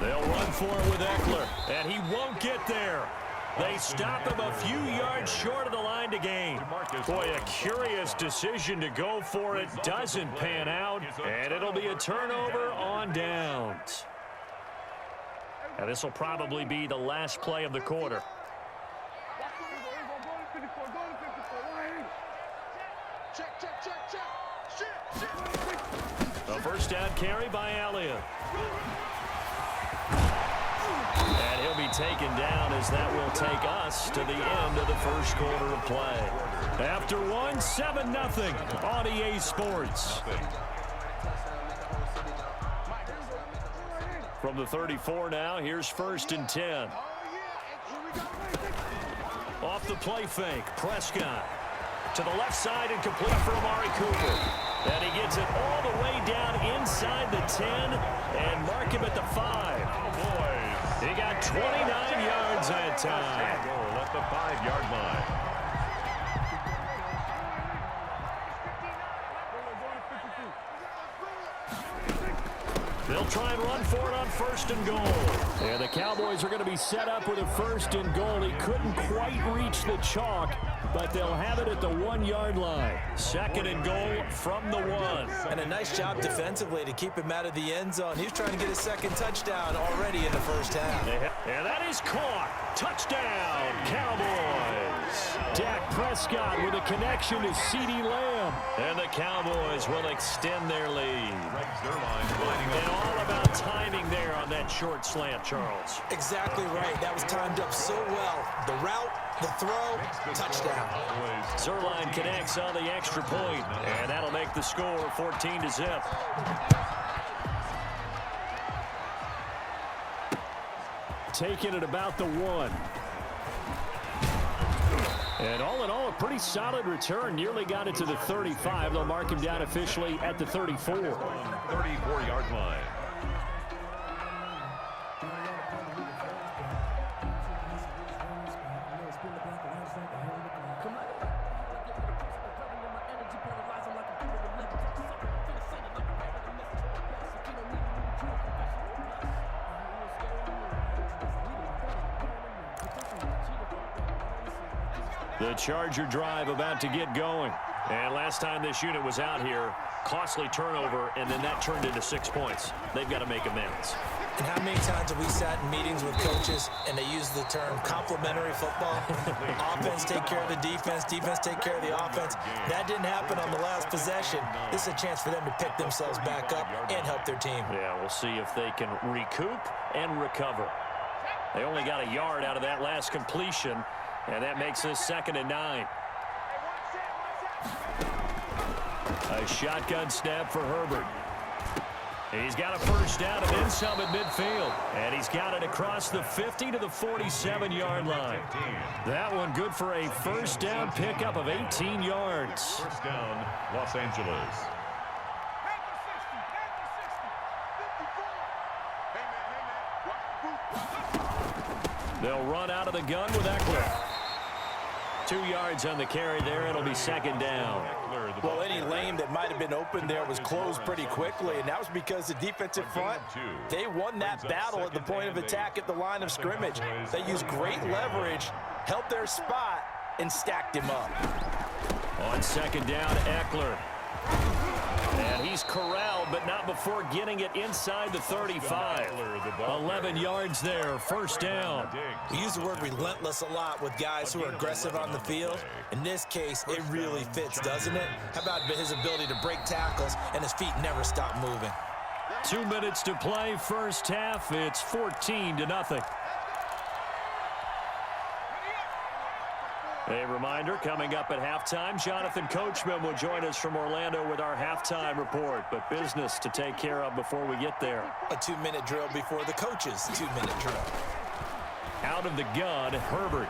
They'll run for it with Eckler, and he won't get there. They stop him a few yards short of the line to gain. Boy, a curious decision to go for it. Doesn't pan out, and it'll be a turnover on downs. And this will probably be the last play of the quarter. A first down carry by Elliott. And he'll be taken down as that will take us to the end of the first quarter of play. After one, 7-0 on EA Sports. From the 34 now, here's 1st and 10. Off the play fake, Prescott. To the left side and complete for Amari Cooper. And he gets it all the way down inside the 10 and mark him at the 5. Oh, boy. He got 29 yards that time. Goal at the 5-yard line. They'll try and run for it on 1st and goal. And the Cowboys are going to be set up with a 1st and goal. He couldn't quite reach the chalk, but they'll have it at the 1-yard line. 2nd and goal from the 1. And a nice job defensively to keep him out of the end zone. He was trying to get his 2nd touchdown already in the first half. And that is caught. Touchdown, Cowboys. Dak Prescott with a connection to CeeDee Lamb. And the Cowboys will extend their lead. And all about timing there on that short slant, Charles. Exactly right. That was timed up so well. The route, the throw, touchdown. Zerline connects on the extra point, and that'll make the score 14-0. Taking it about the 1. And all in all, a pretty solid return. Nearly got it to the 35. They'll mark him down officially at the 34. 34-yard line. The Charger drive about to get going. And last time this unit was out here, costly turnover, and then that turned into 6 points. They've got to make amends. And how many times have we sat in meetings with coaches and they use the term complementary football? Offense take care of the defense, defense take care of the offense. That didn't happen on the last possession. This is a chance for them to pick themselves back up and help their team. Yeah, we'll see if they can recoup and recover. They only got a yard out of that last completion, and that makes this 2nd and 9. A shotgun snap for Herbert. He's got a first down and then some at midfield. And he's got it across the 50 to the 47-yard line. That one good for a first down pickup of 18 yards. First down, Los Angeles. They'll run out of the gun with Eckler. 2 yards on the carry there. It'll be 2nd down. Well, any lane that might have been open there was closed pretty quickly, and that was because the defensive front, they won that battle at the point of attack at the line of scrimmage. They used great leverage, held their spot, and stacked him up. On 2nd down, Eckler. And he's corralled, but not before getting it inside the 35. 11 yards there, first down. We use the word relentless a lot with guys who are aggressive on the field. In this case, it really fits, doesn't it? How about his ability to break tackles and his feet never stop moving? 2 minutes to play, first half. It's 14-0. A reminder, coming up at halftime, Jonathan Coachman will join us from Orlando with our halftime report, but business to take care of before we get there. A 2-minute drill before the coach's 2-minute drill. Out of the gun, Herbert.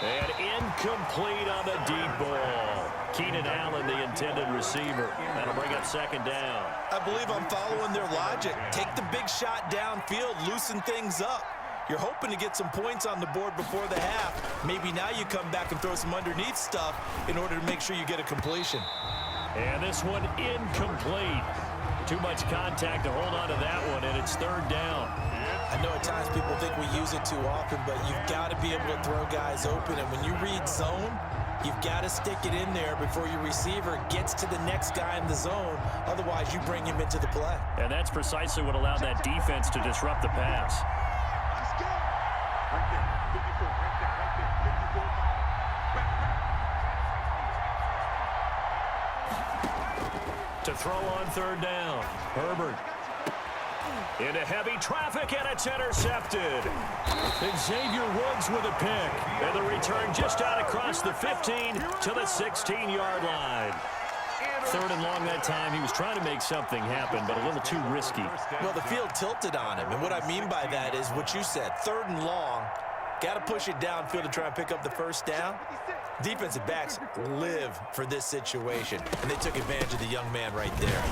And incomplete on the deep ball. Keenan Allen, the intended receiver. That'll bring up 2nd down. I believe I'm following their logic. Take the big shot downfield, loosen things up. You're hoping to get some points on the board before the half. Maybe now you come back and throw some underneath stuff in order to make sure you get a completion. And this one incomplete. Too much contact to hold on to that one, and it's third down. I know at times people think we use it too often, but you've got to be able to throw guys open. And when you read zone, you've got to stick it in there before your receiver gets to the next guy in the zone. Otherwise, you bring him into the play. And that's precisely what allowed that defense to disrupt the pass. To throw on third down, Herbert. Into heavy traffic, and it's intercepted. Xavier Woods with a pick. And the return just out across the 15 to the 16-yard line. Third and long that time. He was trying to make something happen, but a little too risky. Well, the field tilted on him, and what I mean by that is what you said. Third and long, got to push it downfield to try and pick up the first down. Defensive backs live for this situation, and they took advantage of the young man right there.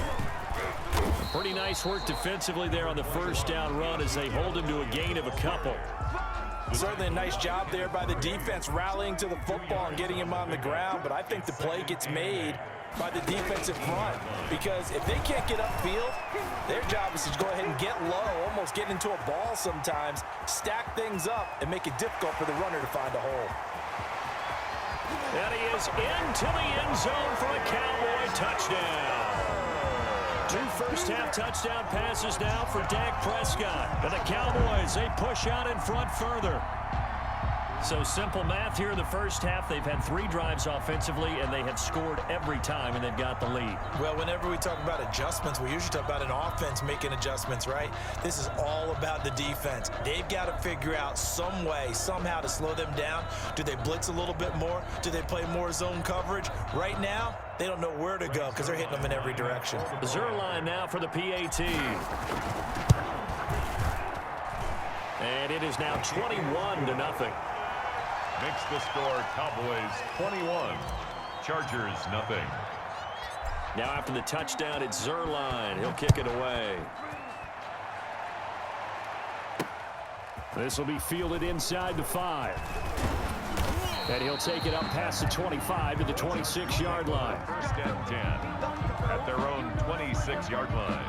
Pretty nice work defensively there on the first down run as they hold him to a gain of a couple. Certainly a nice job there by the defense rallying to the football and getting him on the ground, but I think the play gets made by the defensive front, because if they can't get upfield, their job is to go ahead and get low, almost get into a ball sometimes, stack things up, and make it difficult for the runner to find a hole. And he is into the end zone for a Cowboy touchdown. 2 first-half touchdown passes now for Dak Prescott. And the Cowboys, they push out in front further. So simple math here in the first half. They've had 3 drives offensively, and they have scored every time, and they've got the lead. Well, whenever we talk about adjustments, we usually talk about an offense making adjustments, right? This is all about the defense. They've got to figure out some way, somehow to slow them down. Do they blitz a little bit more? Do they play more zone coverage? Right now, they don't know where to go because they're hitting them in every direction. Zerline now for the PAT. And it is now 21-0. Makes the score Cowboys 21, Chargers nothing. Now after the touchdown, it's Zerline. He'll kick it away. This will be fielded inside the 5. And he'll take it up past the 25 to the 26-yard line. First and 10 at their own 26-yard line.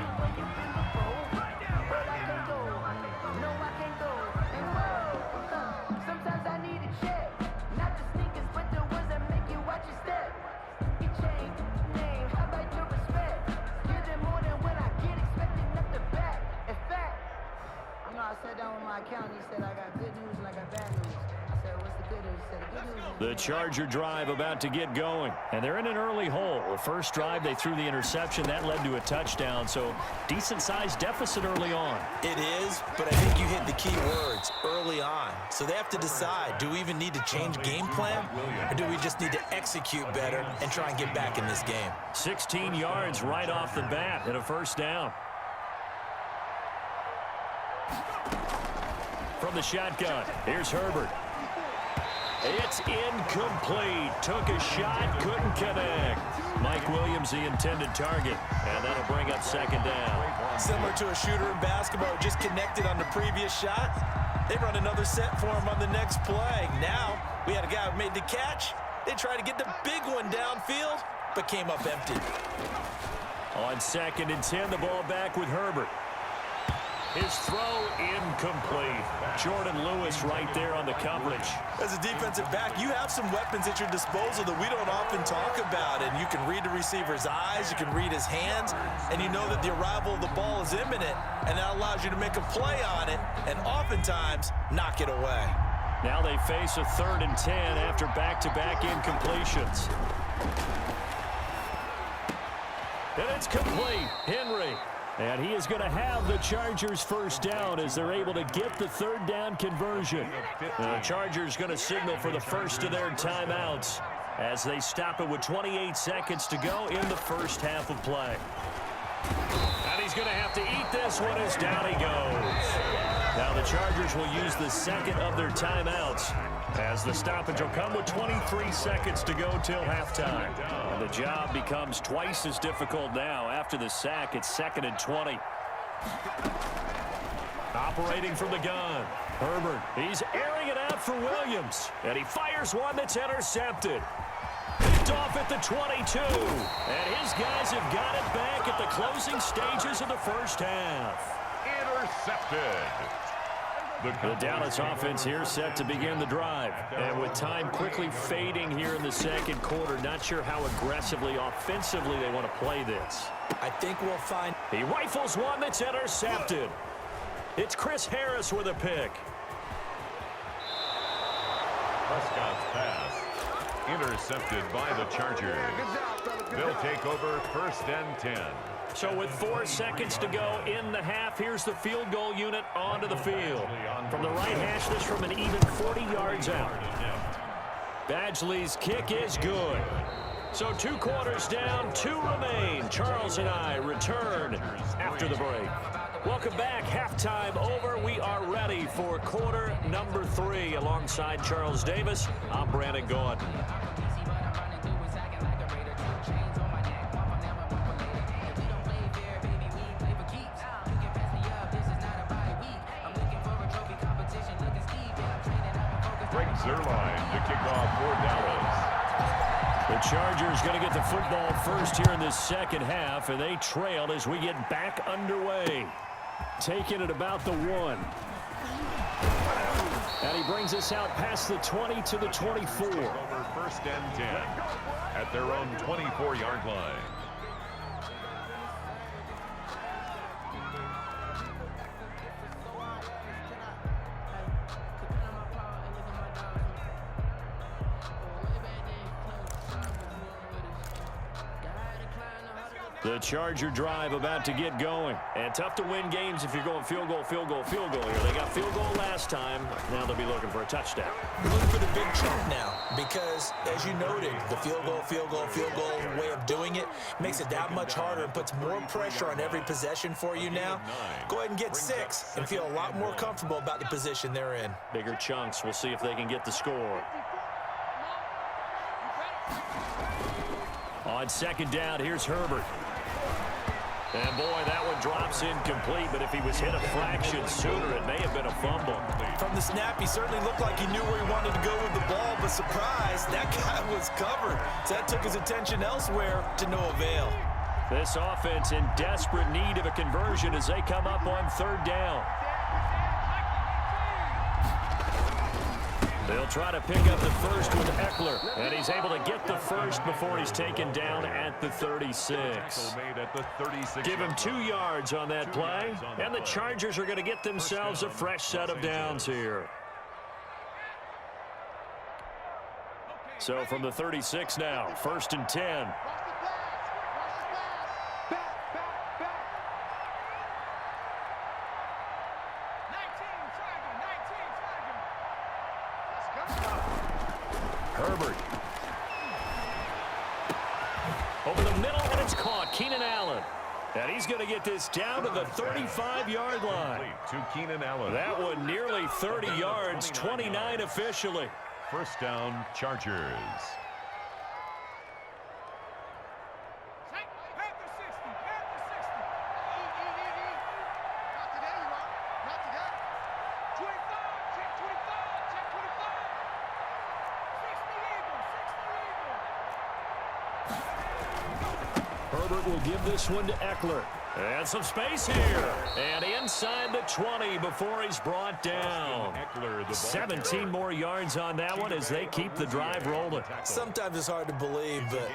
The Charger drive about to get going, and they're in an early hole. The first drive, they threw the interception. That led to a touchdown, so decent-sized deficit early on. It is, but I think you hit the key words, early on. So they have to decide, do we even need to change game plan, or do we just need to execute better and try and get back in this game? 16 yards right off the bat and a first down. From the shotgun, here's Herbert. It's incomplete. Took a shot, couldn't connect. Mike Williams, the intended target, and that'll bring up second down. Similar to a shooter in basketball, just connected on the previous shot. They run another set for him on the next play. Now, we had a guy who made the catch. They tried to get the big one downfield, but came up empty. On second and 10, the ball back with Herbert. His throw incomplete. Jordan Lewis right there on the coverage. As a defensive back, you have some weapons at your disposal that we don't often talk about. And you can read the receiver's eyes, you can read his hands, and you know that the arrival of the ball is imminent. And that allows you to make a play on it and oftentimes knock it away. Now they face a 3rd and 10 after back-to-back incompletions. And it's complete. Henry. And he is going to have the Chargers first down as they're able to get the 3rd down conversion. The Chargers going to signal for the first of their timeouts as they stop it with 28 seconds to go in the first half of play. And he's going to have to eat this one as down he goes. Now the Chargers will use the second of their timeouts as the stoppage will come with 23 seconds to go till halftime. And the job becomes twice as difficult now. After the sack, it's 2nd and 20. Operating from the gun, Herbert. He's airing it out for Williams. And he fires one that's intercepted. He picked off at the 22. And his guys have got it back at the closing stages of the first half. Intercepted. The Dallas offense here set to begin the drive. And with time quickly fading here in the second quarter, not sure how aggressively, offensively they want to play this. I think we'll find... He rifles one that's intercepted. It's Chris Harris with a pick. Prescott's pass intercepted by the Chargers. They'll take over 1st and 10. So with 4 seconds to go in the half, here's the field goal unit onto the field. From the right hash, this from an even 40 yards out. Badgley's kick is good. So 2 quarters down, 2 remain. Charles and I return after the break. Welcome back. Halftime over. We are ready for quarter number 3. Alongside Charles Davis, I'm Brandon Gordon. Zerline to kick off for Dallas. The Chargers going to get the football first here in this second half, and they trail as we get back underway. Taking it about the 1. And he brings us out past the 20 to the 24. Over 1st and 10 at their own 24-yard line. The Charger drive about to get going. And tough to win games if you're going field goal, field goal, field goal here. They got field goal last time. Now they'll be looking for a touchdown. You're looking for the big chunk now because, as you noted, the field goal way of doing it makes it that much harder and puts more pressure on every possession for you now. Go ahead and get 6 and feel a lot more comfortable about the position they're in. Bigger chunks. We'll see if they can get the score. On second down, here's Herbert. And, boy, that one drops incomplete, but if he was hit a fraction sooner, it may have been a fumble. From the snap, he certainly looked like he knew where he wanted to go with the ball, but surprise, that guy was covered. So that took his attention elsewhere to no avail. This offense in desperate need of a conversion as they come up on 3rd down. They'll try to pick up the first with Eckler, and he's able to get the first before he's taken down at the 36. Give him 2 yards on that play, and the Chargers are going to get themselves a fresh set of downs here. So from the 36 now, 1st and 10. Herbert. Over the middle, and it's caught. Keenan Allen. And he's going to get this down to the 35-yard line. To Keenan Allen. That one nearly 30 yards, 29 officially. 1st down, Chargers. Herbert will give this one to Eckler. And some space here. And inside the 20 before he's brought down. 17 more yards on that one as they keep the drive rolling. Sometimes it's hard to believe, but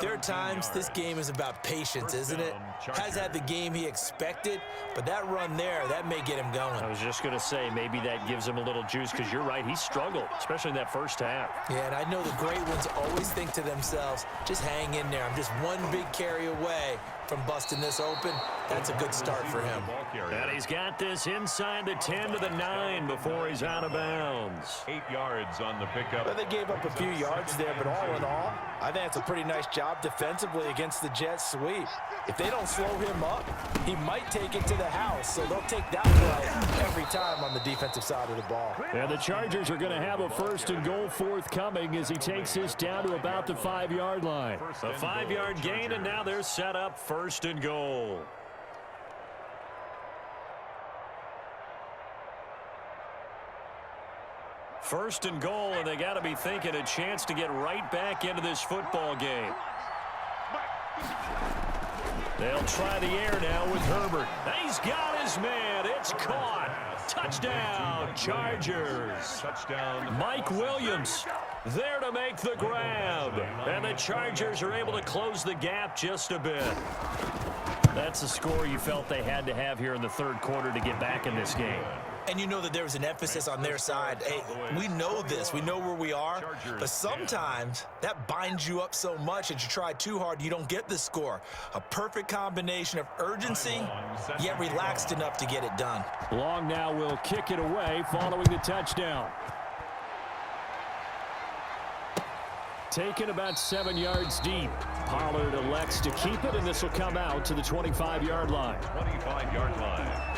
there are times this game is about patience, isn't it? Has had the game he expected, but that run there, that may get him going. I was just going to say, maybe that gives him a little juice because you're right, he struggled, especially in that first half. Yeah, and I know the great ones always think to themselves, just hang in there. I'm just one big carry away from busting this open. That's a good start for him. And he's got this inside the 10 to the 9 before he's out of bounds. 8 yards on the pickup. Well, they gave up a few yards there, but all in all, I think it's a pretty nice job defensively against the Jets sweep. If they don't slow him up, he might take it to the house, so they'll take that play every time on the defensive side of the ball. And the Chargers are going to have a 1st and goal forthcoming as he takes this down to about the 5-yard line. A 5-yard gain, and now they're set up 1st and goal. First and goal, and they got to be thinking a chance to get right back into this football game. They'll try the air now with Herbert. He's got his man. It's caught. Touchdown, Chargers. Touchdown. Mike Williams there to make the grab. And the Chargers are able to close the gap just a bit. That's the score you felt they had to have here in the third quarter to get back in this game. And you know that there was an emphasis on their side. Hey, we know this. We know where we are. But sometimes that binds you up so much that you try too hard, you don't get the score. A perfect combination of urgency, yet relaxed enough to get it done. Long now will kick it away following the touchdown. Taken about 7 yards deep. Pollard elects to keep it, and this will come out to the 25-yard line. 25-yard line.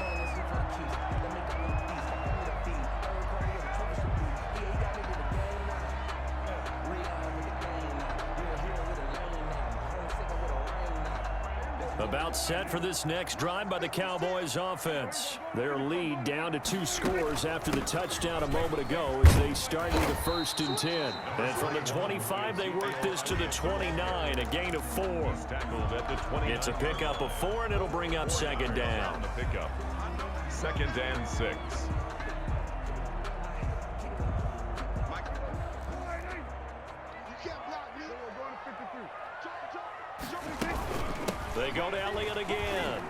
About set for this next drive by the Cowboys offense. Their lead down to 2 scores after the touchdown a moment ago as they start with the 1st and 10. And from the 25, they work this to the 29, a gain of 4. It's a pickup of 4, and it'll bring up second down. Pickup. 2nd and 6. They go to Elliott again.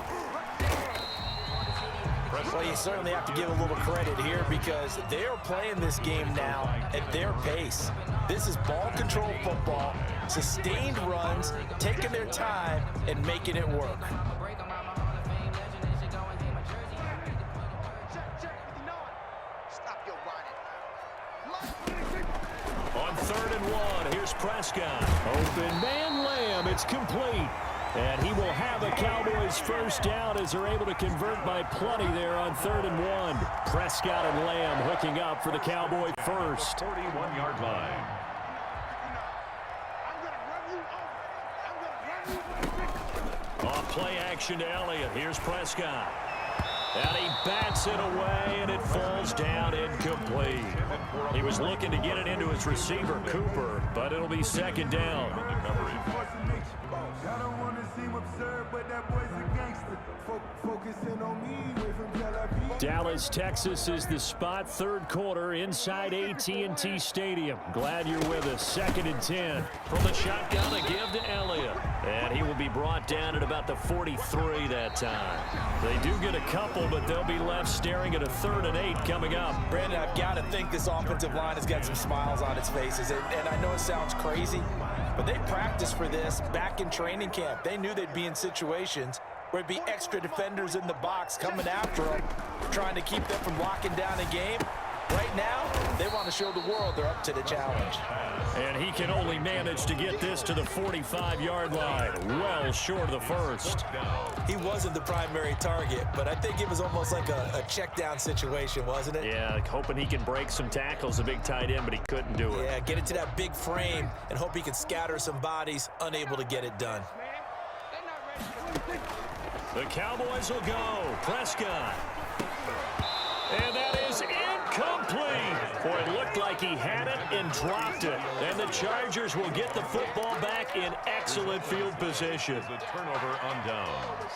Well, you certainly have to give a little credit here because they're playing this game now at their pace. This is ball control football, sustained runs, taking their time, and making it work. On 3rd and 1, here's Prescott. Open man, Lamb. It's complete. And he will have a Cowboys first down as they're able to convert by plenty there on 3rd and 1. Prescott and Lamb hooking up for the Cowboy first. 41-yard line. Off play action to Elliott. Here's Prescott. And he bats it away, and it falls down incomplete. He was looking to get it into his receiver, Cooper, but it'll be 2nd down. I don't want to seem absurd, but that boy's a gangster. Focusing on me away from Tel Aviv. Dallas, Texas is the spot. 3rd quarter inside AT&T Stadium. Glad you're with us. 2nd and 10. From the shotgun, a give to Elliott. And he will be brought down at about the 43 that time. They do get a couple, but they'll be left staring at a 3rd and 8 coming up. Brandon, I've got to think this offensive line has got some smiles on its faces. And I know it sounds crazy, but they practiced for this back in training camp. They knew they'd be in situations where it'd be extra defenders in the box coming after them, trying to keep them from locking down a game. Right now, they want to show the world they're up to the challenge. And he can only manage to get this to the 45-yard line, well short of the 1st. He wasn't the primary target, but I think it was almost like a check-down situation, wasn't it? Yeah, hoping he can break some tackles, a big tight end, but he couldn't do it. Yeah, get it to that big frame and hope he can scatter some bodies, unable to get it done. The Cowboys will go. Prescott. And that is incomplete. Boy, it looked like he had it and dropped it. And the Chargers will get the football back in excellent field position. The turnover on downs.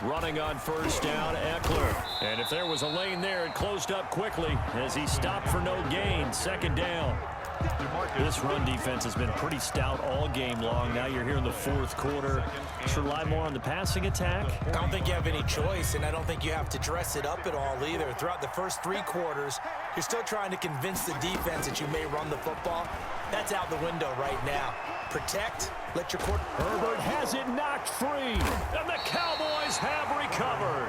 Running on 1st down, Eckler. And if there was a lane there, it closed up quickly as he stopped for no gain. 2nd down. This run defense has been pretty stout all game long. Now you're here in the 4th quarter. Should rely more on the passing attack. I don't think you have any choice, and I don't think you have to dress it up at all either. Throughout the first 3 quarters, you're still trying to convince the defense that you may run the football. That's out the window right now. Protect, let your quarterback. Herbert has it knocked free, and the Cowboys have recovered.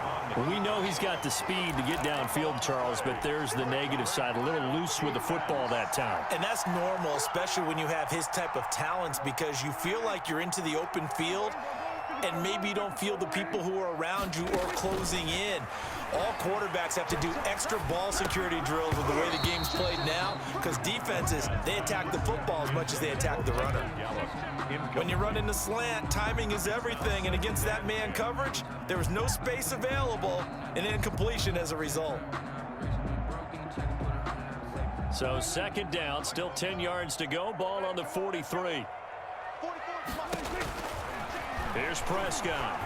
We know he's got the speed to get downfield, Charles, but there's the negative side. A little loose with the football that time. And that's normal, especially when you have his type of talents, because you feel like you're into the open field and maybe you don't feel the people who are around you or closing in. All quarterbacks have to do extra ball security drills with the way the game's played now, because defenses, they attack the football as much as they attack the runner. When you run in the slant, timing is everything, and against that man coverage, there was no space available, and incompletion as a result. So second down, still 10 yards to go. Ball on the 43. Here's Prescott.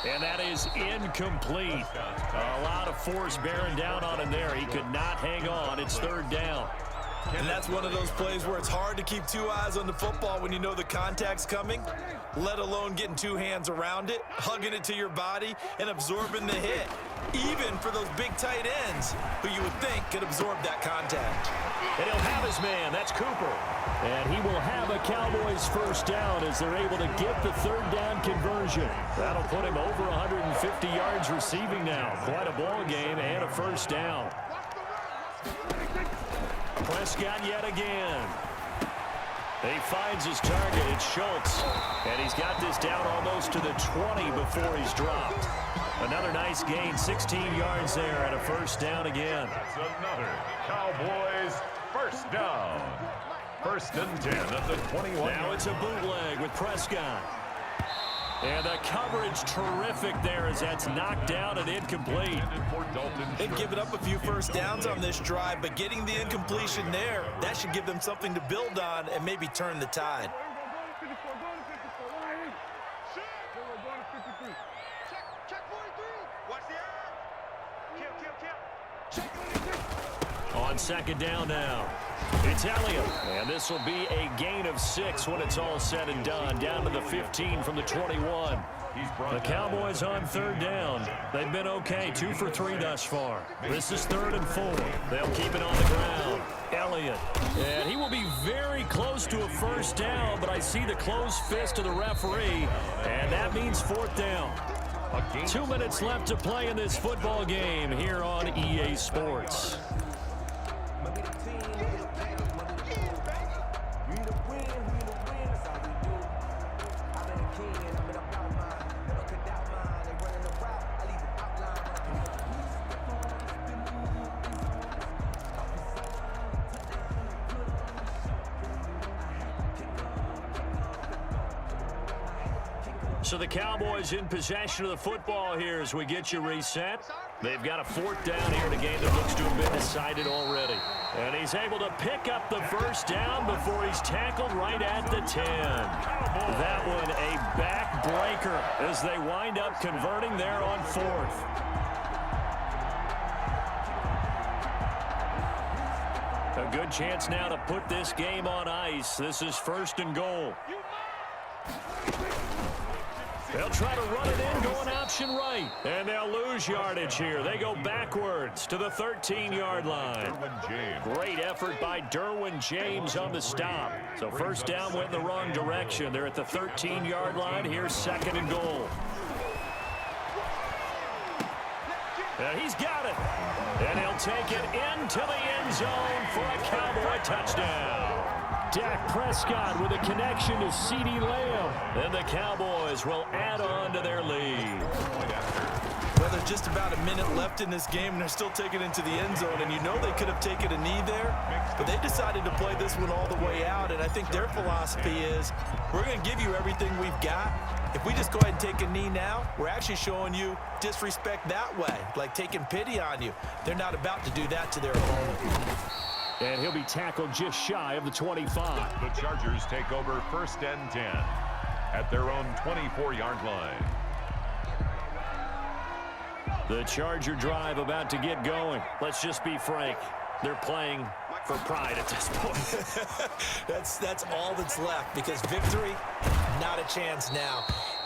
And that is incomplete. A lot of force bearing down on him there. He could not hang on. It's third down. And that's one of those plays where it's hard to keep two eyes on the football when you know the contact's coming, let alone getting two hands around it, hugging it to your body, and absorbing the hit, even for those big tight ends who you would think could absorb that contact. And he'll have his man. That's Cooper. And he will have a Cowboys first down as they're able to get the third down conversion. That'll put him over 150 yards receiving now. Quite a ball game and a first down. Prescott yet again. He finds his target. It's Schultz. And he's got this down almost to the 20 before he's dropped. Another nice gain, 16 yards there, and a first down again. That's another Cowboys first down. First and 10 at the 21. Now it's a bootleg with Prescott. And the coverage terrific there as that's knocked down and incomplete. They've given up a few first downs on this drive, but getting the incompletion there, that should give them something to build on and maybe turn the tide. On second down now. It's Elliott, and this will be a gain of 6 when it's all said and done, down to the 15 from the 21. The Cowboys on third down. They've been okay, 2 for 3 thus far. This is 3rd and 4. They'll keep it on the ground. Elliott, and he will be very close to a first down, but I see the closed fist of the referee, and that means 4th down. 2 minutes left to play in this football game here on EA Sports. So the Cowboys in possession of the football here as we get you reset. They've got a 4th down here in a game that looks to have been decided already. And he's able to pick up the first down before he's tackled right at the 10. That one a backbreaker as they wind up converting there on 4th. A good chance now to put this game on ice. This is 1st and goal. They'll try to run it in, going option right. And they'll lose yardage here. They go backwards to the 13-yard line. Great effort by Derwin James on the stop. So first down went in the wrong direction. They're at the 13-yard line. Here's 2nd and goal. And he's got it. And he'll take it into the end zone for a Cowboy touchdown. Dak Prescott with a connection to CeeDee Lamb. And the Cowboys will add on to their lead. Well, there's just about a minute left in this game, and they're still taking it into the end zone. And you know they could have taken a knee there, but they decided to play this one all the way out. And I think their philosophy is, we're going to give you everything we've got. If we just go ahead and take a knee now, we're actually showing you disrespect that way, like taking pity on you. They're not about to do that to their opponent. And he'll be tackled just shy of the 25. The Chargers take over 1st and 10 at their own 24-yard line. The Charger drive about to get going. Let's just be frank. They're playing for pride at this point. That's all that's left, because victory, not a chance now.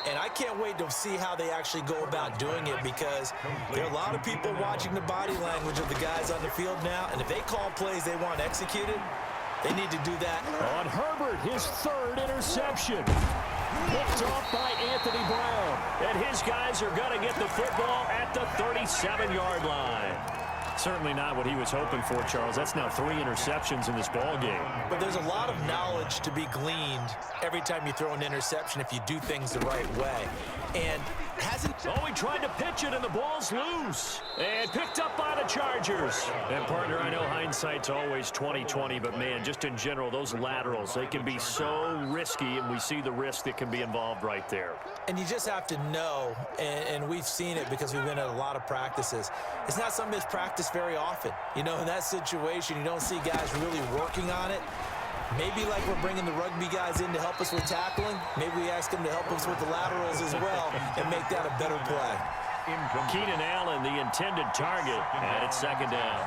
And I can't wait to see how they actually go about doing it, because there are a lot of people watching the body language of the guys on the field now, and if they call plays they want executed, they need to do that. On Herbert, his 3rd interception. Picked off by Anthony Brown. And his guys are going to get the football at the 37-yard line. Certainly not what he was hoping for, Charles. That's now 3 interceptions in this ball game. But there's a lot of knowledge to be gleaned every time you throw an interception if you do things the right way. And hasn't... Oh, he tried to pitch it, and the ball's loose. And picked up by the Chargers. And, partner, I know hindsight's always 20/20, but, man, just in general, those laterals, they can be so risky, and we see the risk that can be involved right there. And you just have to know, and we've seen it because we've been at a lot of practices, it's not something that's practiced very often. You know, in that situation, you don't see guys really working on it. Maybe like we're bringing the rugby guys in to help us with tackling, maybe we ask them to help us with the laterals as well and make that a better play. Keenan Allen, the intended target, and it's second down.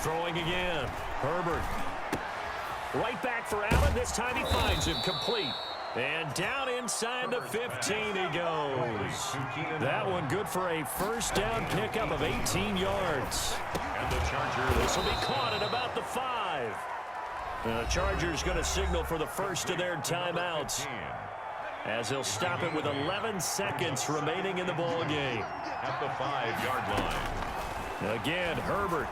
Throwing again. Herbert. Right back for Allen. This time he finds him complete. And down inside the 15 he goes. That one good for a first down pickup of 18 yards. And the Chargers. This will be caught at about the 5. And the Chargers going to signal for the first of their timeouts, as they'll stop it with 11 seconds remaining in the ball game. At the 5-yard line. Again, Herbert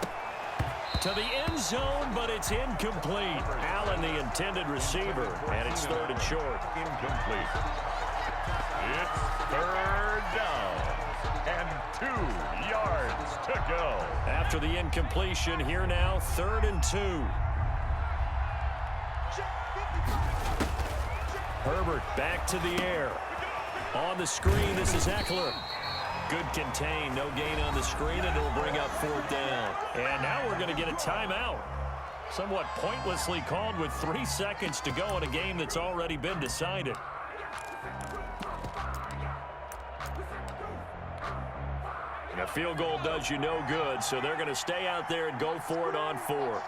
to the end zone, but it's incomplete. Allen, the intended receiver, and it's third and short. Incomplete. It's third down. And 2 yards to go. After the incompletion, here now, 3rd and 2. Herbert back to the air. On the screen, this is Eckler. Good contain, no gain on the screen, and it'll bring up 4th down. And now we're going to get a timeout. Somewhat pointlessly called with 3 seconds to go in a game that's already been decided. A field goal does you no good, so they're going to stay out there and go for it on 4th.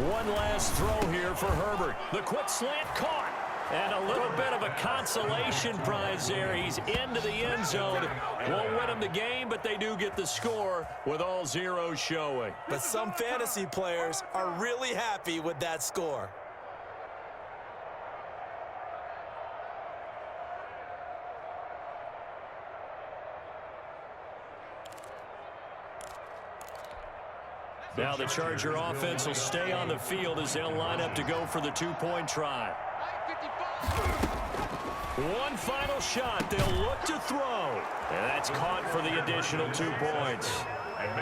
One last throw here for Herbert. The quick slant caught. And a little bit of a consolation prize there. He's into the end zone. Won't win them the game, but they do get the score with all zeros showing. But some fantasy players are really happy with that score. Now the Charger offense will stay on the field as they'll line up to go for the 2-point try. One final shot. They'll look to throw. And that's caught for the additional 2 points.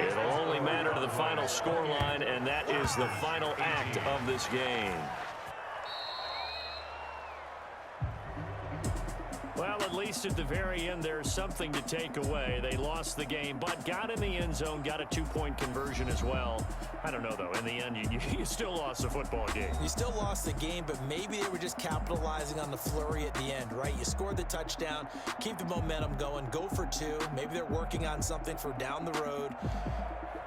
It'll only matter to the final scoreline, and that is the final act of this game. Well, at least at the very end, there's something to take away. They lost the game, but got in the end zone, got a 2-point conversion as well. I don't know, though. In the end, you still lost the football game. You still lost the game, but maybe they were just capitalizing on the flurry at the end, right? You scored the touchdown, keep the momentum going, go for 2. Maybe they're working on something for down the road.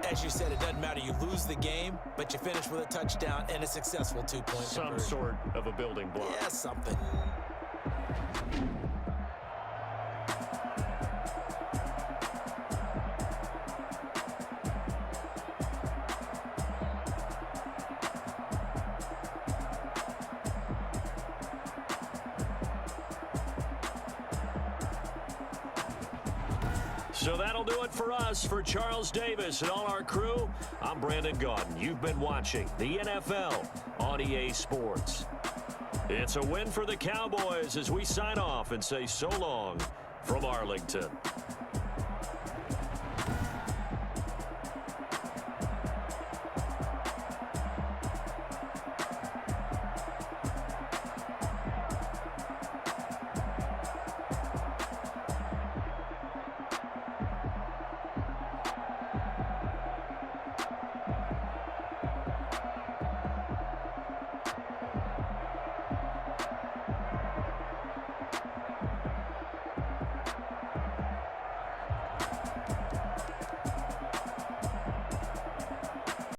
As you said, it doesn't matter. You lose the game, but you finish with a touchdown and a successful 2-point conversion. Some sort of a building block. Yeah, something. So that'll do it for us. For Charles Davis and all our crew, I'm Brandon Gaudin. You've been watching the NFL on EA Sports. It's a win for the Cowboys as we sign off and say so long from Arlington.